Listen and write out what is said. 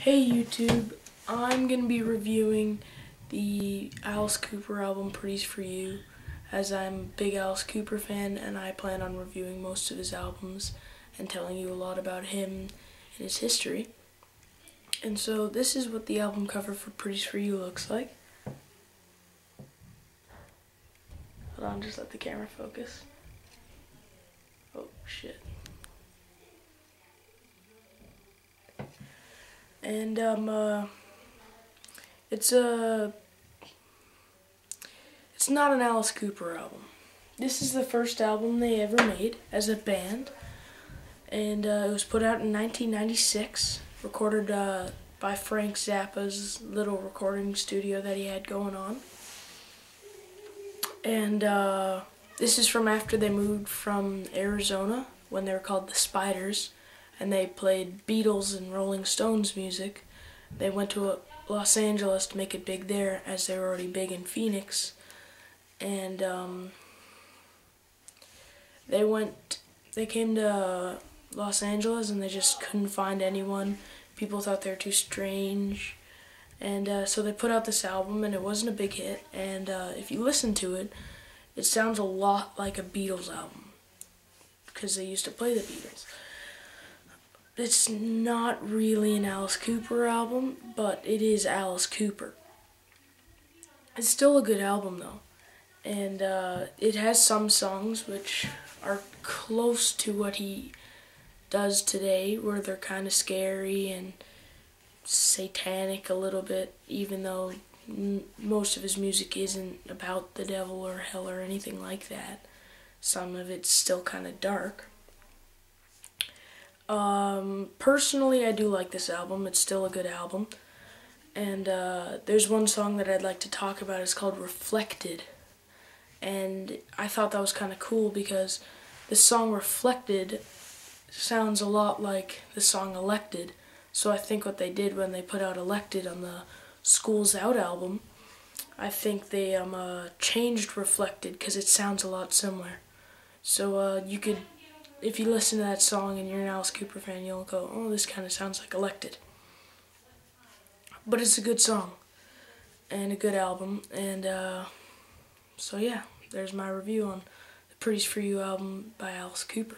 Hey YouTube, I'm going to be reviewing the Alice Cooper album Pretties for You, as I'm a big Alice Cooper fan and I plan on reviewing most of his albums and telling you a lot about him and his history. And so this is what the album cover for Pretties for You looks like. Hold on, just let the camera focus. Oh shit. And it's not an Alice Cooper album. This is the first album they ever made as a band, and it was put out in 1996, recorded by Frank Zappa's little recording studio that he had going on. And this is from after they moved from Arizona, when they were called the Spiders, and they played Beatles and Rolling Stones music. They went to Los Angeles to make it big there, as they were already big in Phoenix. And they came to Los Angeles and they just couldn't find anyone. People thought they were too strange. And so they put out this album, and it wasn't a big hit. And if you listen to it, it sounds a lot like a Beatles album, because they used to play the Beatles. It's not really an Alice Cooper album, but it is Alice Cooper. It's still a good album though, and it has some songs which are close to what he does today, where they're kind of scary and satanic a little bit, even though most of his music isn't about the devil or hell or anything like that. Some of it's still kind of dark. Personally, I do like this album. It's still a good album. And there's one song that I'd like to talk about. It's called Reflected. And I thought that was kind of cool because the song Reflected sounds a lot like the song Elected. So I think what they did when they put out Elected on the School's Out album, I think they changed Reflected because it sounds a lot similar. So you could, if you listen to that song and you're an Alice Cooper fan, you'll go, oh, this kind of sounds like Elected. But it's a good song and a good album, and so yeah, there's my review on the Pretties for You album by Alice Cooper.